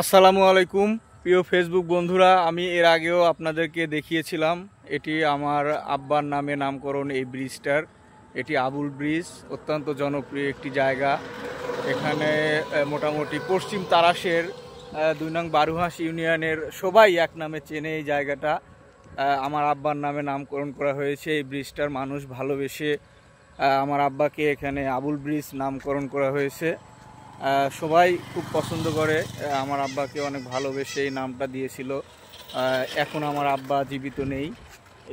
আসসালামু আলাইকুম প্রিয় ফেসবুক বন্ধুরা, আমি এর আগেও আপনাদেরকে দেখিয়েছিলাম। এটি আমার আব্বার নামে নামকরণ এই ব্রিজটার। এটি আবুল ব্রিজ, অত্যন্ত জনপ্রিয় একটি জায়গা। এখানে মোটামুটি পশ্চিম তারাশের ২ নং বারুহাঁস ইউনিয়নের সবাই এক নামে চেনে এই জায়গাটা। আমার আব্বার নামে নামকরণ করা হয়েছে এই ব্রিজটার। মানুষ ভালোবেসে আমার আব্বাকে এখানে আবুল ব্রিজ নামকরণ করা হয়েছে। সবাই খুব পছন্দ করে, আমার আব্বাকে অনেক ভালোবেসে এই নামটা দিয়েছিল। এখন আমার আব্বা জীবিত নেই।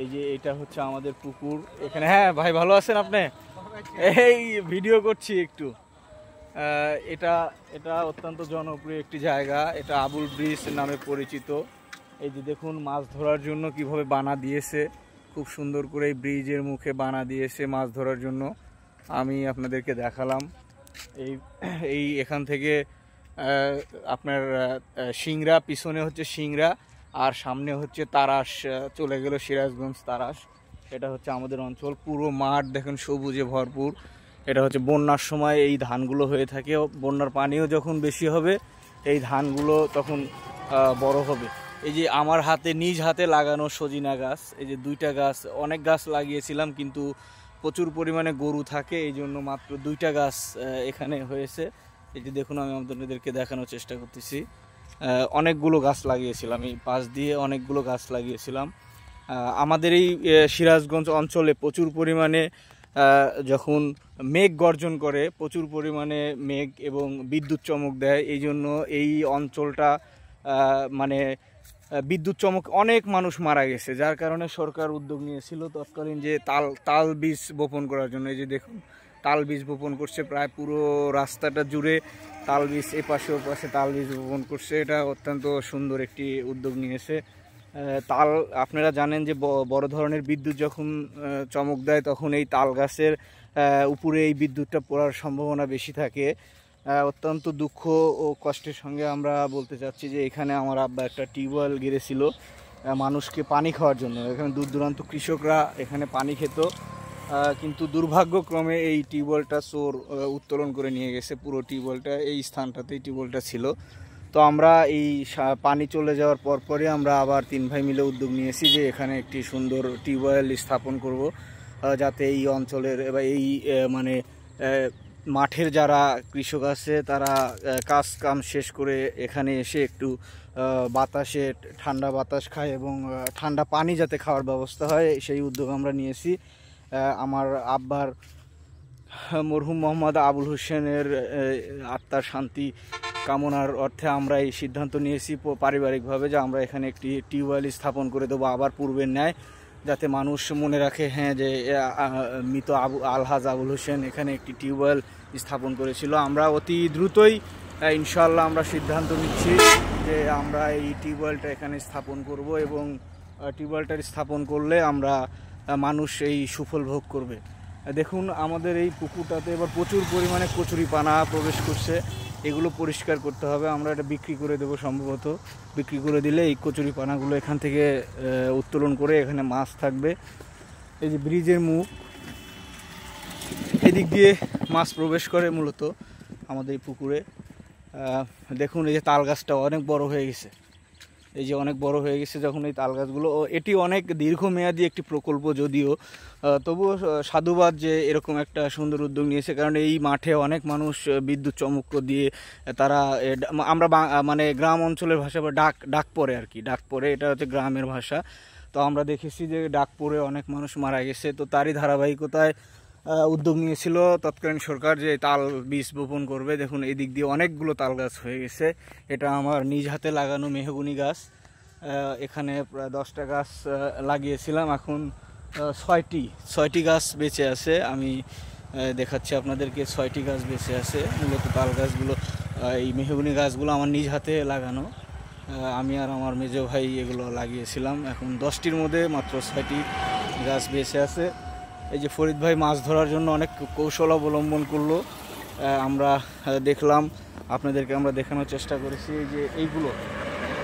এই যে এটা হচ্ছে আমাদের পুকুর এখানে। হ্যাঁ ভাই, ভালো আছেন আপনি? এই ভিডিও করছি একটু। এটা এটা অত্যন্ত জনপ্রিয় একটি জায়গা, এটা আবুল ব্রিজ নামে পরিচিত। এই যে দেখুন, মাছ ধরার জন্য কিভাবে বানা দিয়েছে, খুব সুন্দর করে এই ব্রিজের মুখে বানা দিয়েছে মাছ ধরার জন্য। আমি আপনাদেরকে দেখালাম। এই এই এখান থেকে আপনার সিংড়া, পিছনে হচ্ছে সিংড়া, আর সামনে হচ্ছে তারাস, চলে গেল সিরাজগঞ্জ তারাস। এটা হচ্ছে আমাদের অঞ্চল। পুরো মাঠ দেখেন সবুজে ভরপুর। এটা হচ্ছে বন্যার সময় এই ধানগুলো হয়ে থাকে। বন্যার পানিও যখন বেশি হবে এই ধানগুলো তখন বড় হবে। এই যে আমার নিজ হাতে লাগানো সজিনা গাছ, এই যে 2টা গাছ, অনেক গাছ লাগিয়েছিলাম কিন্তু প্রচুর পরিমাণে গরু থাকে, এই জন্য মাত্র 2টা গাছ এখানে হয়েছে। এই যে দেখুন, আমি আপনাদেরকে দেখানোর চেষ্টা করতেছি। অনেকগুলো গাছ লাগিয়েছিলাম, এই পাশ দিয়ে অনেকগুলো গাছ লাগিয়েছিলাম। আমাদের এই সিরাজগঞ্জ অঞ্চলে প্রচুর পরিমাণে যখন মেঘ গর্জন করে, প্রচুর পরিমাণে মেঘ এবং বিদ্যুৎ চমক দেয়, এই জন্য এই অঞ্চলটা মানে বিদ্যুৎ চমক অনেক মানুষ মারা গেছে, যার কারণে সরকার উদ্যোগ নিয়েছিল তৎকালীন যে তাল বীজ বপন করার জন্য। এই যে দেখুন, তাল বীজ বপন করছে, প্রায় পুরো রাস্তাটা জুড়ে তাল বীজ, এপাশে ওপাশে তাল বীজ বপন করছে। এটা অত্যন্ত সুন্দর একটি উদ্যোগ নিয়েছে। তাল, আপনারা জানেন যে বড় ধরনের বিদ্যুৎ যখন চমক দেয় তখন এই তাল গাছের উপরে এই বিদ্যুৎটা পড়ার সম্ভাবনা বেশি থাকে। অত্যন্ত দুঃখ ও কষ্টের সঙ্গে আমরা বলতে চাচ্ছি যে এখানে আমার আব্বা একটা টিউবওয়েল গেড়েছিল মানুষকে পানি খাওয়ার জন্য। এখানে দূর দূরান্ত কৃষকরা এখানে পানি খেত, কিন্তু দুর্ভাগ্যক্রমে এই টিউবওয়েলটা চোর উত্তোলন করে নিয়ে গেছে। পুরো টিউবওয়েলটা এই স্থানটাতেই টিউবওয়েলটা ছিল। তো আমরা এই পানি চলে যাওয়ার পরপরই আমরা আবার 3 ভাই মিলে উদ্যোগ নিয়েছি যে এখানে একটি সুন্দর টিউবওয়েল স্থাপন করব, যাতে এই অঞ্চলের বা এই মানে মাঠের যারা কৃষক আছে তারা কাম শেষ করে এখানে এসে একটু বাতাসে ঠান্ডা বাতাস খায় এবং ঠান্ডা পানি যাতে খাওয়ার ব্যবস্থা হয়, সেই উদ্যোগ আমরা নিয়েছি। আমার আব্বার মরহুম মোহাম্মদ আবুল হোসেনের আত্মার শান্তি কামনার অর্থে আমরা এই সিদ্ধান্ত নিয়েছি পারিবারিকভাবে যে আমরা এখানে একটি টিউবওয়েল স্থাপন করে দেবো, আবার পূর্বের ন্যায়, যাতে মানুষ মনে রাখে হ্যাঁ যে মৃত আলহাজ আবুল হোসেন এখানে একটি টিউবওয়েল স্থাপন করেছিল। আমরা অতি দ্রুতই ইনশাআল্লাহ আমরা সিদ্ধান্ত নিচ্ছি যে আমরা এই টিউবওয়েলটা এখানে স্থাপন করব এবং টিউবওয়েলটা স্থাপন করলে আমরা মানুষ এই সুফল ভোগ করবে। দেখুন, আমাদের এই পুকুরটাতে এবার প্রচুর পরিমাণে কচুরিপানা প্রবেশ করছে, এগুলো পরিষ্কার করতে হবে। আমরা এটা বিক্রি করে দেবো, সম্ভবত বিক্রি করে দিলে এই কচুরিপানাগুলো এখান থেকে উত্তোলন করে এখানে মাছ থাকবে। এই যে ব্রিজের মুখ, এদিক দিয়ে মাছ প্রবেশ করে মূলত আমাদের এই পুকুরে। দেখুন, এই যে তাল গাছটা অনেক বড় হয়ে গেছে, এই যে অনেক বড় হয়ে গেছে যখন এই তাল গাছগুলো। এটি অনেক দীর্ঘমেয়াদী একটি প্রকল্প, যদিও তবুও সাধুবাদ যে এরকম একটা সুন্দর উদ্যোগ নিয়েছে, কারণ এই মাঠে অনেক মানুষ বিদ্যুৎ চমক দিয়ে তারা আমরা মানে গ্রাম অঞ্চলের ভাষা বা ডাক পড়ে আর কি, ডাক পড়ে, এটা হচ্ছে গ্রামের ভাষা। তো আমরা দেখেছি যে ডাক পড়ে অনেক মানুষ মারা গেছে। তো তারই ধারাবাহিকতায় উদ্যোগ নিয়েছিল তৎকালীন সরকার যে তাল বীজ বপন করবে। দেখুন, এই দিক দিয়ে অনেকগুলো তাল গাছ হয়ে গেছে। এটা আমার নিজ হাতে লাগানো মেহগুনি গাছ। এখানে প্রায় 10টা গাছ লাগিয়েছিলাম, এখন 6টি গাছ বেঁচে আছে। আমি দেখাচ্ছি আপনাদেরকে, 6টি গাছ বেঁচে আছে। মূলত তাল গাছগুলো, এই মেহগুনি গাছগুলো আমার নিজ হাতে লাগানো, আমি আর আমার মেজ ভাই এগুলো লাগিয়েছিলাম। এখন 10টির মধ্যে মাত্র 6টি গাছ বেঁচে আছে। এই যে ফরিদ ভাই মাছ ধরার জন্য অনেক কৌশল অবলম্বন করলো, আমরা দেখলাম, আপনাদেরকে আমরা দেখানোর চেষ্টা করেছি। এই যে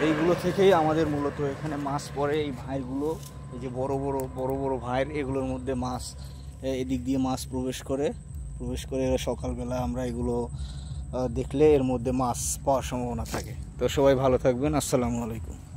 এইগুলো থেকেই আমাদের মূলত এখানে মাছ পড়ে। এই ভাইগুলো, এই যে বড় বড় ভাইয়ের, এগুলোর মধ্যে মাছ, এদিক দিয়ে মাছ প্রবেশ করে সকালবেলা আমরা এগুলো দেখলে এর মধ্যে মাছ পাওয়ার সম্ভাবনা থাকে। তো সবাই ভালো থাকবেন, আসসালামু আলাইকুম।